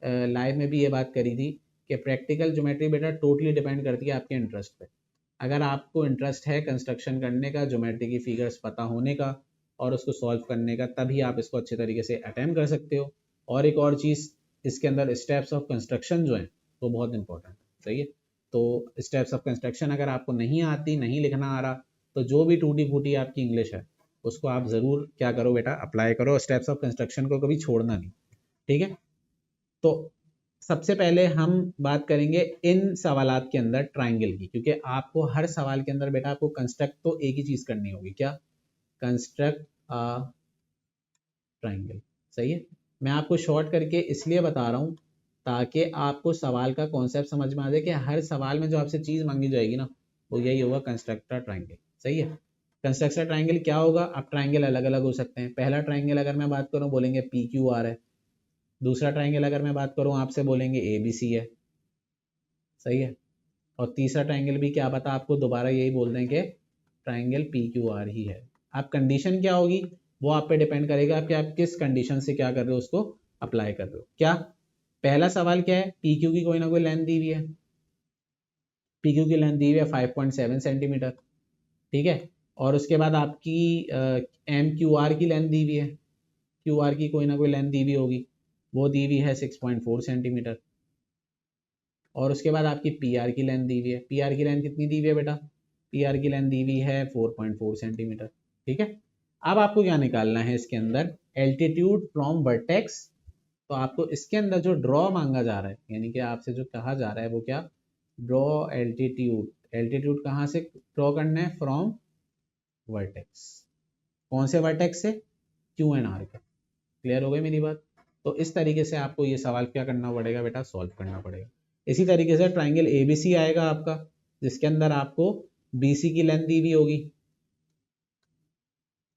लाइव में भी ये बात करी थी कि प्रैक्टिकल ज्योमेट्री बेटा टोटली डिपेंड करती है आपके इंटरेस्ट पे। अगर आपको इंटरेस्ट है कंस्ट्रक्शन करने का, ज्योमेट्री की फिगर्स पता होने का और उसको सॉल्व करने का, तभी आप इसको अच्छे तरीके से अटेम्प्ट कर सकते हो। और एक और चीज़, इसके अंदर स्टेप्स ऑफ कंस्ट्रक्शन जो हैं वो बहुत इंपॉर्टेंट है। सही है। तो स्टेप्स ऑफ कंस्ट्रक्शन अगर आपको नहीं आती, नहीं लिखना आ रहा, तो जो भी टूटी फूटी आपकी इंग्लिश है उसको आप ज़रूर क्या करो बेटा, अप्लाई करो। स्टेप्स ऑफ कंस्ट्रक्शन को कभी छोड़ना नहीं। ठीक है। तो सबसे पहले हम बात करेंगे इन सवालात के अंदर ट्राइंगल की, क्योंकि आपको हर सवाल के अंदर बेटा आपको कंस्ट्रक्ट तो एक ही चीज़ करनी होगी, क्या, कंस्ट्रक्ट अ ट्राइंगल। सही है। मैं आपको शॉर्ट करके इसलिए बता रहा हूँ ताकि आपको सवाल का कॉन्सेप्ट समझ में आ जाए कि हर सवाल में जो आपसे चीज़ मांगी जाएगी ना वो यही होगा, कंस्ट्रक्ट ट्राइंगल। सही है। कंस्ट्रक्ट ट्राइंगल क्या होगा, अब ट्राइंगल अलग अलग हो सकते हैं। पहला ट्राइंगल अगर मैं बात करूँ बोलेंगे PQR है। दूसरा ट्राइंगल अगर मैं बात करूँ आपसे बोलेंगे ABC है। सही है। और तीसरा ट्राइंगल भी क्या पता आपको दोबारा यही बोल दें कि ट्राइंगल PQR ही है। अब कंडीशन क्या होगी वो आप पे डिपेंड करेगा कि आप किस कंडीशन से क्या कर रहे हो, उसको अप्लाई कर रहे हो। क्या पहला सवाल क्या है, PQ की कोई ना कोई लेंथ दी हुई है, PQ की लेंथ दी हुई है 5.7 सेंटीमीटर। ठीक है। और उसके बाद आपकी MQR की लेंथ दी हुई है, QR की कोई ना कोई लेंथ दी हुई होगी, वो दी हुई है 6.4 सेंटीमीटर। और उसके बाद आपकी PR की लेंथ दी हुई है, PR की लेंथ कितनी दी हुई है बेटा, PR की लेंथ दी हुई है 4.4 सेंटीमीटर। ठीक है। अब आपको क्या निकालना है इसके अंदर, एल्टीट्यूड फ्रॉम वर्टेक्स। तो आपको इसके अंदर जो ड्रॉ मांगा जा रहा है, यानी कि आपसे जो कहा जा रहा है वो क्या, ड्रॉ एल्टीट्यूड। एल्टीट्यूड कहाँ से ड्रॉ करना है, फ्रॉम वर्टेक्स। कौन से वर्टेक्स से, Q&R का। क्लियर हो गई मेरी बात। तो इस तरीके से आपको ये सवाल क्या करना पड़ेगा बेटा, सॉल्व करना पड़ेगा। इसी तरीके से ट्राइंगल ABC आएगा आपका, जिसके अंदर आपको BC की लेंथ दी हुई होगी,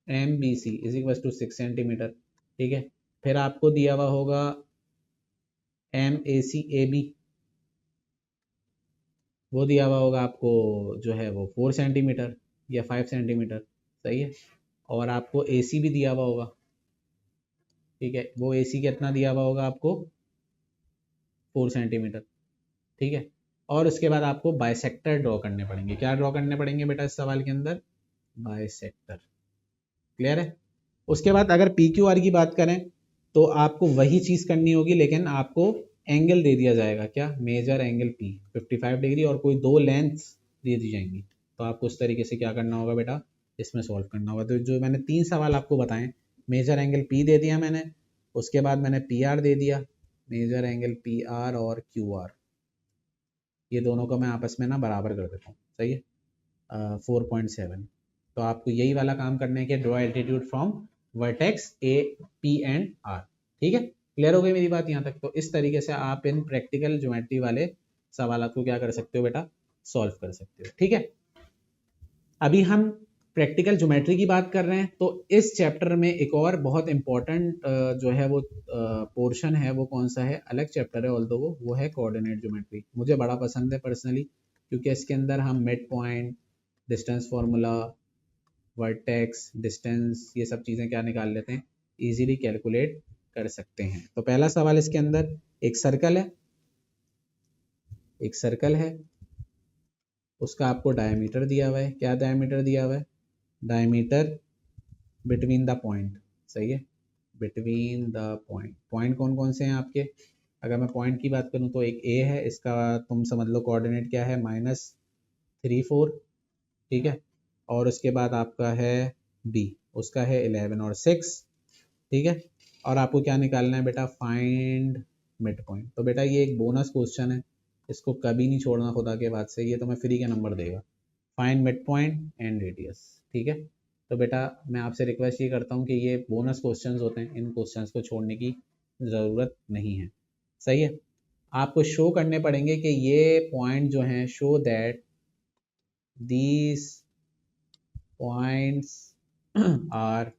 MBC is equal to 6 centimetre. ठीक है। फिर आपको दिया हुआ होगा MACAB, वो दिया हुआ होगा आपको जो है वो 4 सेंटीमीटर या 5 सेंटीमीटर। सही है। और आपको AC भी दिया हुआ होगा। ठीक है। वो AC कितना दिया हुआ होगा आपको, 4 सेंटीमीटर। ठीक है। और उसके बाद आपको बाइसेक्टर ड्रॉ करने पड़ेंगे। क्या ड्रॉ करने पड़ेंगे बेटा इस सवाल के अंदर, बाइसेक्टर। क्लियर है। उसके बाद अगर PQR की बात करें तो आपको वही चीज़ करनी होगी, लेकिन आपको एंगल दे दिया जाएगा, क्या, मेजर एंगल P 55 डिग्री, और कोई दो लेंथ्स दे दी जाएंगी। तो आपको उस तरीके से क्या करना होगा बेटा, इसमें सॉल्व करना होगा। तो जो मैंने 3 सवाल आपको बताएं, मेजर एंगल P दे दिया मैंने, उसके बाद मैंने PR दे दिया, मेजर एंगल PR और QR, ये दोनों को मैं आपस में ना बराबर कर देता हूँ। सही है। 4.7। तो आपको यही वाला काम करने है कि draw altitude from vertex A, P and R। ठीक है। क्लियर हो गई मेरी बात यहाँ तक। तो इस तरीके से आप इन प्रैक्टिकल ज्योमेट्री वाले सवाल को क्या कर सकते हो बेटा, सॉल्व कर सकते हो। ठीक है। अभी हम प्रैक्टिकल ज्योमेट्री की बात कर रहे हैं, तो इस चैप्टर में एक और बहुत इंपॉर्टेंट जो है वो पोर्शन है, वो कौन सा है, अलग चैप्टर है ऑल्दो वो है कोऑर्डिनेट ज्योमेट्री। मुझे बड़ा पसंद है पर्सनली, क्योंकि इसके अंदर हम mid point, distance formula, vertex, distance, ये सब चीज़ें क्या निकाल लेते हैं, इजीली कैलकुलेट कर सकते हैं। तो पहला सवाल इसके अंदर, एक सर्कल है, उसका आपको डायमीटर दिया हुआ है। क्या डायमीटर दिया हुआ है? डायमीटर बिटवीन द पॉइंट, सही है, बिटवीन द पॉइंट। पॉइंट कौन कौन से हैं आपके? अगर मैं पॉइंट की बात करूं तो एक ए है, इसका तुम समझ लो कोऑर्डिनेट क्या है, -3 4, ठीक है। और उसके बाद आपका है बी, उसका है 11 और 6, ठीक है। और आपको क्या निकालना है बेटा? Find mid point. तो बेटा ये एक बोनस क्वेश्चन है, इसको कभी नहीं छोड़ना खुदा के बाद से, ये तुम्हें फ्री के नंबर देगा। Find mid point and radius, ठीक है। तो बेटा मैं आपसे रिक्वेस्ट ये करता हूँ कि ये बोनस क्वेश्चंस होते हैं, इन क्वेश्चंस को छोड़ने की ज़रूरत नहीं है, सही है। आपको शो करने पड़ेंगे कि ये पॉइंट जो हैं, show that these points are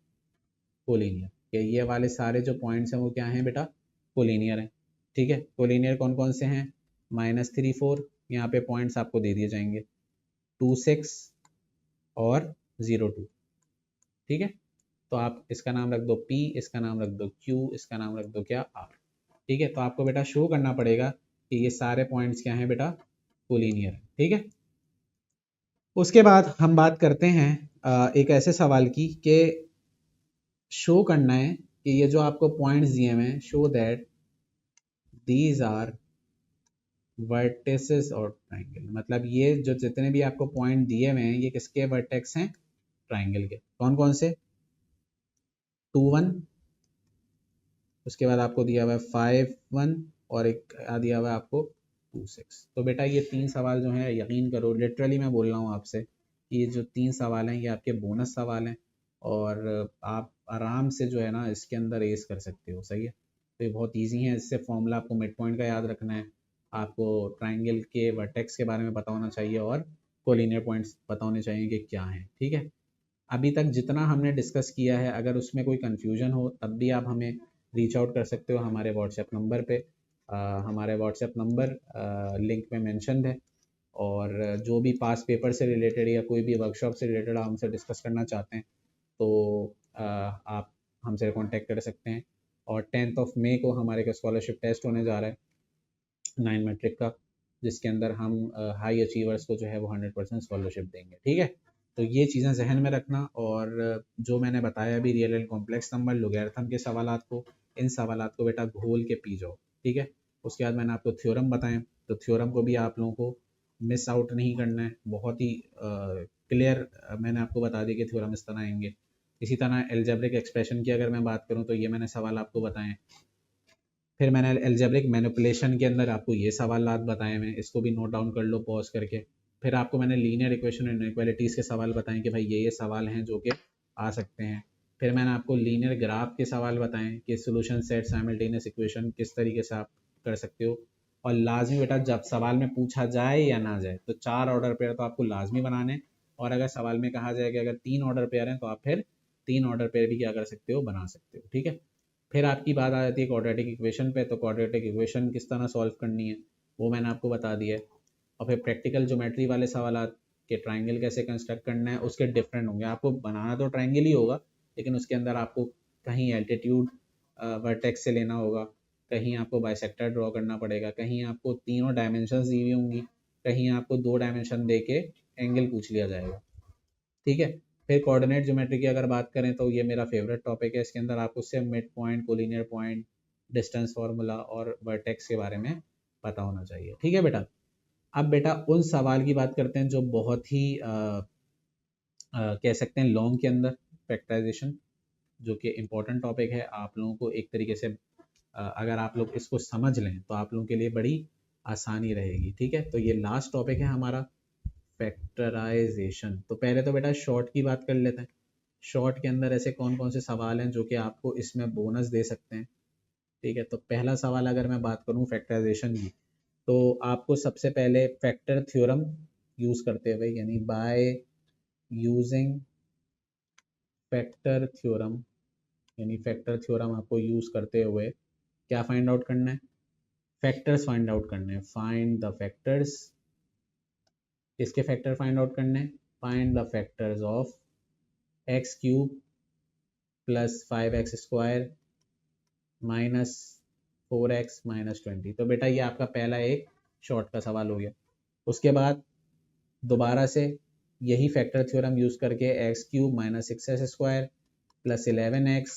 collinear, कि ये वाले सारे जो पॉइंट्स हैं वो क्या हैं बेटा? कोलिनियर हैं, ठीक है। कोलिनियर कौन कौन से हैं? -3 4, यहाँ पे पॉइंट्स आपको दे दिए जाएंगे, 2 6 और 0 2, ठीक है। तो आप इसका नाम रख दो P, इसका नाम रख दो Q, इसका नाम रख दो क्या? R, ठीक है। तो आपको बेटा शो करना पड़ेगा कि ये सारे पॉइंट्स क्या हैं बेटा? कोलिनियर, ठीक है। उसके बाद हम बात करते हैं एक ऐसे सवाल की कि शो करना है कि ये जो आपको पॉइंट्स दिए हुए हैं, show that these are vertices और ट्राइंगल, मतलब ये जो जितने भी आपको पॉइंट दिए हुए हैं ये किसके वर्टेक्स हैं? ट्राइंगल के। कौन कौन से? 2 1, उसके बाद आपको दिया हुआ है 5 1 और एक दिया हुआ है आपको 2 6। तो बेटा ये 3 सवाल जो हैं, यकीन करो लिटरली मैं बोल रहा हूँ आपसे कि ये जो 3 सवाल हैं ये आपके बोनस सवाल हैं और आप आराम से जो है ना इसके अंदर एस कर सकते हो, सही है। तो ये बहुत ईजी है, इससे फॉर्मूला आपको मिड पॉइंट का याद रखना है, आपको ट्राइंगल के वर्टेक्स के बारे में पता होना चाहिए और कोलिनियर पॉइंट्स पता होने चाहिए कि क्या हैं, ठीक है। अभी तक जितना हमने डिस्कस किया है, अगर उसमें कोई कन्फ्यूजन हो तब भी आप हमें रीच आउट कर सकते हो हमारे व्हाट्सएप नंबर पे। हमारे व्हाट्सएप नंबर लिंक में मेंशन्ड है। और जो भी पास पेपर से रिलेटेड या कोई भी वर्कशॉप से रिलेटेड आप हमसे डिस्कस करना चाहते हैं तो आप हमसे कांटेक्ट कर सकते हैं। और 10 मई को हमारे का स्कॉलरशिप टेस्ट होने जा रहा है 9 मैट्रिक का, जिसके अंदर हम हाई अचीवर्स को जो है वो 100% स्कॉलरशिप देंगे, ठीक है। तो ये चीज़ें जहन में रखना। और जो मैंने बताया अभी real and complex number, logarithm के सवालात को, इन सवालात को बेटा घोल के पी जाओ, ठीक है। उसके बाद मैंने आपको थ्योरम बताएं, तो थ्योरम को भी आप लोगों को मिस आउट नहीं करना है, बहुत ही क्लियर मैंने आपको बता दिया कि थ्योरम इस तरह आएंगे। इसी तरह एल्जेब्रिक एक्सप्रेशन की अगर मैं बात करूँ तो ये मैंने सवाल आपको बताएं। फिर मैंने एल्जेब्रिक मैनिपुलेशन के अंदर आपको ये सवाल बताए हैं, इसको भी नोट डाउन कर लो पॉज करके। फिर आपको मैंने लीनियर इक्वेशन एंड इनइक्वालिटीज़ के सवाल बताएं कि भाई ये सवाल हैं जो कि आ सकते हैं। फिर मैंने आपको लीनियर ग्राफ के सवाल बताएं कि सोल्यूशन सेट साइमल्टेनियस इक्वेशन किस तरीके से आप कर सकते हो। और लाजमी बेटा जब सवाल में पूछा जाए या ना जाए तो 4 ऑर्डर पेयर तो आपको लाजमी बनाने, और अगर सवाल में कहा जाए कि अगर 3 ऑर्डर पेयर हैं तो आप फिर 3 ऑर्डर पेयर भी क्या कर सकते हो? बना सकते हो, ठीक है। फिर आपकी बात आ जाती है क्वाड्रेटिक इक्वेशन पे, तो क्वाड्रेटिक इक्वेशन किस तरह सॉल्व करनी है वो मैंने आपको बता दिया है। और फिर प्रैक्टिकल ज्योमेट्री वाले सवाल के ट्राइंगल कैसे कंस्ट्रक्ट करना है उसके डिफरेंट होंगे। आपको बनाना तो ट्राइंगल ही होगा, लेकिन उसके अंदर आपको कहीं एल्टीट्यूड वर्टेक्स से लेना होगा, कहीं आपको बाइसेक्टर ड्रॉ करना पड़ेगा, कहीं आपको तीनों डायमेंशंस दी हुई होंगी, कहीं आपको 2 डायमेंशन दे के एंगल पूछ लिया जाएगा, ठीक है। फिर कोऑर्डिनेट ज्योमेट्री की अगर बात करें तो ये मेरा फेवरेट टॉपिक है, इसके अंदर आपको सिर्फ mid point, collinear point, distance formula और वर्टेक्स के बारे में पता होना चाहिए, ठीक है बेटा। अब बेटा उन सवाल की बात करते हैं जो बहुत ही कह सकते हैं लॉन्ग के अंदर, फैक्टराइजेशन, जो कि इम्पोर्टेंट टॉपिक है आप लोगों को। एक तरीके से अगर आप लोग इसको समझ लें तो आप लोगों के लिए बड़ी आसानी रहेगी, ठीक है। तो ये लास्ट टॉपिक है हमारा, फैक्टराइजेशन। तो पहले तो बेटा शॉर्ट की बात कर लेते हैं। शॉर्ट के अंदर ऐसे कौन कौन से सवाल हैं जो कि आपको इसमें बोनस दे सकते हैं, ठीक है। तो पहला सवाल अगर मैं बात करूं फैक्टराइजेशन की, तो आपको सबसे पहले फैक्टर थ्योरम यूज़ करते हुए, यानी बाय यूजिंग फैक्टर थ्योरम, यानी फैक्टर थ्योरम आपको यूज़ करते हुए क्या फाइंड आउट करना है? फैक्टर्स फाइंड आउट करने हैं। फाइंड द फैक्टर्स, किसके फैक्टर फाइंड आउट करने हैं? Find the factors of x cube plus 5x square minus 4x minus 20। तो बेटा ये आपका पहला एक शॉर्ट का सवाल हो गया। उसके बाद दोबारा से यही फैक्टर थ्योरम यूज़ करके x cube minus 6x square plus 11x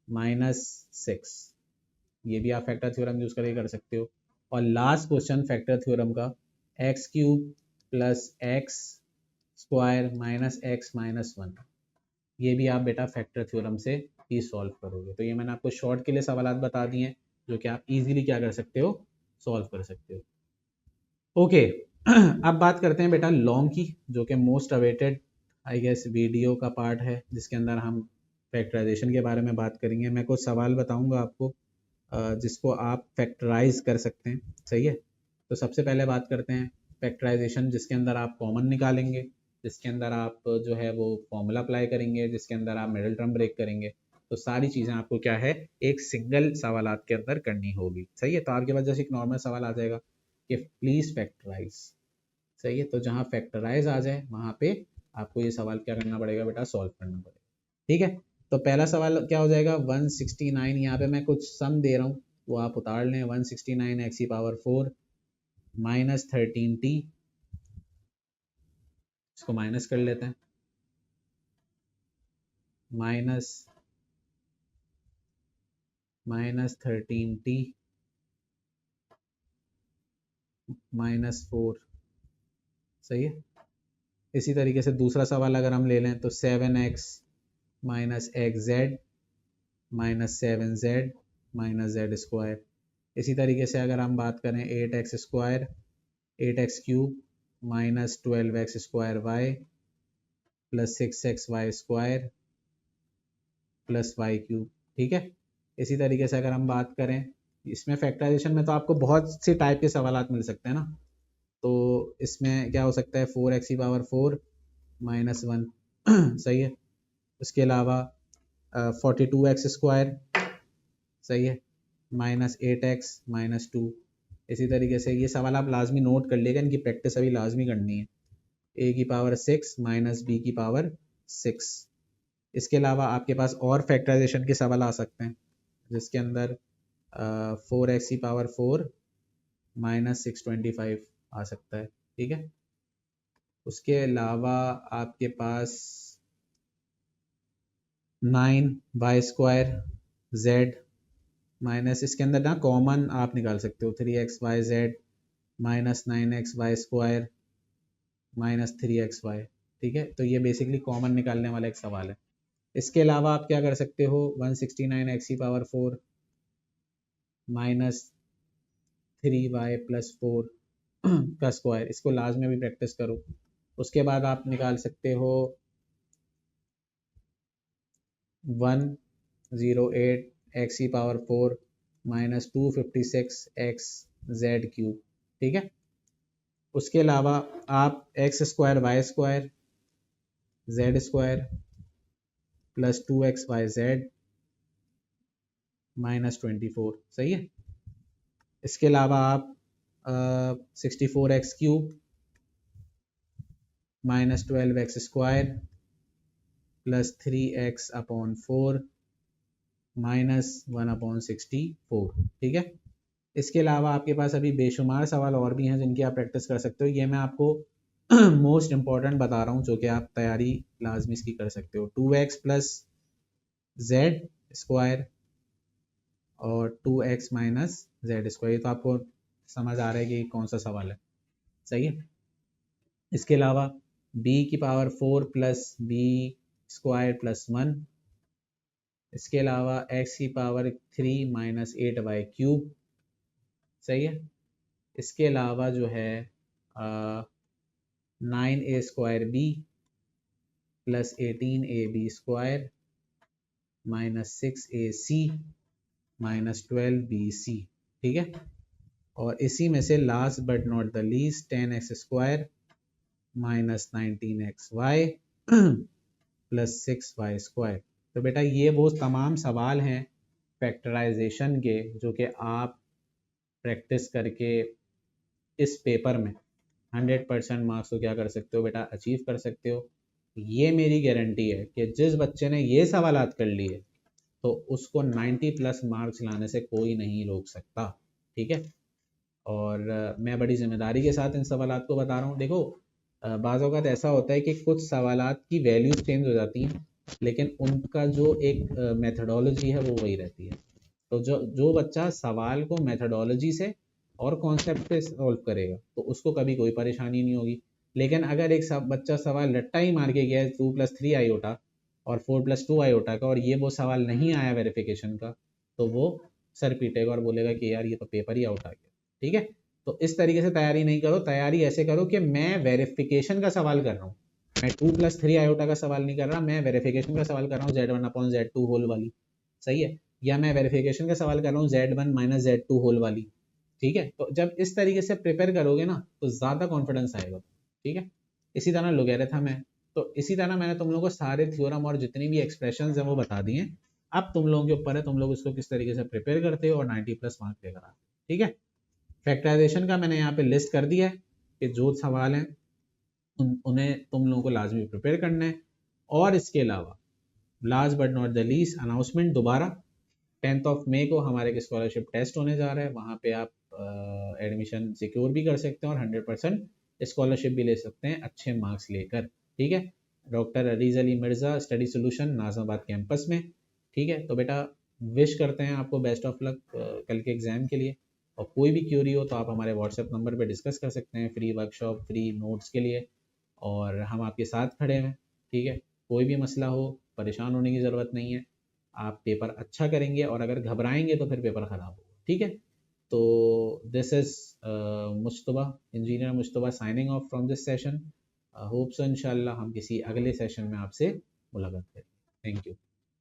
minus 6, ये भी आप फैक्टर थ्योरम यूज़ करके कर सकते हो। और लास्ट क्वेश्चन फैक्टर थ्योरम का, x cube plus x square minus x minus 1, ये भी आप बेटा फैक्टर थ्योरम से ही सॉल्व करोगे। तो ये मैंने आपको शॉर्ट के लिए सवालात बता दिए हैं जो कि आप इजीली क्या कर सकते हो, सॉल्व कर सकते हो। ओके अब बात करते हैं बेटा लॉन्ग की, जो कि most awaited I guess video का पार्ट है, जिसके अंदर हम फैक्टराइजेशन के बारे में बात करेंगे। मैं कुछ सवाल बताऊंगा आपको जिसको आप फैक्टराइज कर सकते हैं, सही है। तो सबसे पहले बात करते हैं फैक्टराइजेशन, जिसके अंदर आप कॉमन निकालेंगे, जिसके अंदर आप जो है वो फॉर्मूला अप्लाई करेंगे, जिसके अंदर आप मिडिल टर्म ब्रेक करेंगे। तो सारी चीज़ें आपको क्या है एक सिंगल सवालात के अंदर करनी होगी, सही है। तो आपके पास जैसे एक नॉर्मल सवाल आ जाएगा कि प्लीज़ फैक्टराइज, सही है। तो जहाँ फैक्टराइज आ जाए वहाँ पे आपको ये सवाल क्या करना पड़ेगा बेटा, सॉल्व करना पड़ेगा, ठीक है। तो पहला सवाल क्या हो जाएगा 169, यहाँ पे मैं कुछ सम दे रहा हूँ वो आप उतार लें। 169 एक्स की पावर 4 माइनस 13t, इसको माइनस कर लेते हैं, माइनस 13t माइनस 4, सही है। इसी तरीके से दूसरा सवाल अगर हम ले लें तो 7x minus x z minus 7z minus z square. इसी तरीके से अगर हम बात करें 8x square 8x cube minus 12x square y plus 6x y square plus y cube, ठीक है। इसी तरीके से अगर हम बात करें इसमें फैक्टराइजेशन में, तो आपको बहुत से टाइप के सवाल मिल सकते हैं ना। तो इसमें क्या हो सकता है 4x की पावर 4 माइनस 1 सही है। उसके अलावा 42x स्क्वायर, सही है, माइनस 8x माइनस 2। इसी तरीके से ये सवाल आप लाजमी नोट कर लेगा, इनकी प्रैक्टिस अभी लाजमी करनी है। a की पावर 6 माइनस b की पावर 6। इसके अलावा आपके पास और फैक्टराइजेशन के सवाल आ सकते हैं, जिसके अंदर 4x की पावर 4 माइनस 625 आ सकता है, ठीक है। उसके अलावा आपके पास 9y स्क्वायर z माइनस, इसके अंदर ना कॉमन आप निकाल सकते हो 3xyz minus 9xy square minus 3xy, ठीक है। तो ये बेसिकली कॉमन निकालने वाला एक सवाल है। इसके अलावा आप क्या कर सकते हो 169 एक्स की पावर 4 माइनस 3y प्लस 4 का स्क्वायर, इसको लास्ट में भी प्रैक्टिस करो। उसके बाद आप निकाल सकते हो 108 एक्स की power 4 minus 256 x z cube, ठीक है। उसके अलावा आप x square y square z square plus 2xyz minus 24, सही है। इसके अलावा आप 64x cube minus 12x square plus 3x upon 4 minus 1/64, ठीक है। इसके अलावा आपके पास अभी बेशुमार सवाल और भी हैं जिनकी आप प्रैक्टिस कर सकते हो। ये मैं आपको मोस्ट इम्पॉर्टेंट बता रहा हूँ जो कि आप तैयारी लाजमी इसकी कर सकते हो। 2x प्लस जेड स्क्वायर और 2x माइनस जेड स्क्वायर, ये तो आपको समझ आ रहा है कि कौन सा सवाल है, सही है। इसके अलावा b की power 4 plus b square plus 1, इसके अलावा x की पावर 3 माइनस 8y क्यूब, सही है। इसके अलावा जो है 9a square b plus 18ab square minus 6ac minus 12bc, ठीक है। और इसी में से last but not the least 10x square minus 19xy plus 6y square. तो बेटा ये वो तमाम सवाल हैं फैक्टराइजेशन के जो कि आप प्रैक्टिस करके इस पेपर में 100% मार्क्स को क्या कर सकते हो बेटा, अचीव कर सकते हो। ये मेरी गारंटी है कि जिस बच्चे ने ये सवालात कर लिए तो उसको 90+ मार्क्स लाने से कोई नहीं रोक सकता, ठीक है। और मैं बड़ी जिम्मेदारी के साथ इन सवालात को बता रहा हूँ। देखो बाज़ औक़ात ऐसा होता है कि कुछ सवालात की वैल्यूज़ चेंज हो जाती हैं, लेकिन उनका जो एक मेथडोलॉजी है वो वही रहती है। तो जो जो बच्चा सवाल को मेथडोलॉजी से और कॉन्सेप्ट से सॉल्व करेगा तो उसको कभी कोई परेशानी नहीं होगी। लेकिन अगर एक बच्चा सवाल रट्टा ही मार के गया है 2+3 आयोटा और 4+2 आयोटा का, और ये वो सवाल नहीं आया वेरिफिकेशन का, तो वो सर पीटेगा और बोलेगा कि यार ये तो पेपर ही आउट आ गया। ठीक है, तो इस तरीके से तैयारी नहीं करो। तैयारी ऐसे करो कि मैं वेरिफिकेशन का सवाल कर रहा हूँ, मैं 2+3 आयोटा का सवाल नहीं कर रहा, मैं वेरिफिकेशन का सवाल कर रहा हूँ Z1/Z2 होल वाली। सही है, या मैं वेरिफिकेशन का सवाल कर रहा हूँ Z1 - Z2 होल वाली। ठीक है, तो जब इस तरीके से प्रिपेयर करोगे ना तो ज़्यादा कॉन्फिडेंस आएगा। ठीक है, इसी तरह लोगैरिथम है, तो इसी तरह मैंने तुम लोगों को सारे थ्योरम और जितनी भी एक्सप्रेशंस हैं वो बता दिए। अब तुम लोगों के ऊपर है, तुम लोग इसको किस तरीके से प्रिपेयर करते हो और 90+ मार्क्स लेकर आते। ठीक है, फैक्टराइजेशन का मैंने यहाँ पे लिस्ट कर दिया है कि जो सवाल हैं उन्हें तुम लोगों को लाजमी प्रिपेयर करना है। और इसके अलावा last but not the least announcement, दोबारा 10 मई को हमारे एक स्कॉलरशिप टेस्ट होने जा रहा है, वहाँ पे आप एडमिशन सिक्योर भी कर सकते हैं और 100% स्कॉलरशिप भी ले सकते हैं अच्छे मार्क्स लेकर। ठीक है, doctor Areej Ali Mirza study solution Nazamabad campus में। ठीक है, तो बेटा विश करते हैं आपको बेस्ट ऑफ लक कल के एग्ज़ाम के लिए। और कोई भी क्यूरी हो तो आप हमारे व्हाट्सएप नंबर पे डिस्कस कर सकते हैं फ्री वर्कशॉप, फ्री नोट्स के लिए, और हम आपके साथ खड़े हैं। ठीक है, कोई भी मसला हो परेशान होने की ज़रूरत नहीं है, आप पेपर अच्छा करेंगे, और अगर घबराएंगे तो फिर पेपर ख़राब होगा। ठीक है, तो this is Mushtaba, engineer Mushtaba signing off from this session. Hopes इंशाल्लाह हम किसी अगले सेशन में आपसे मुलाकात करेंगे। Thank you.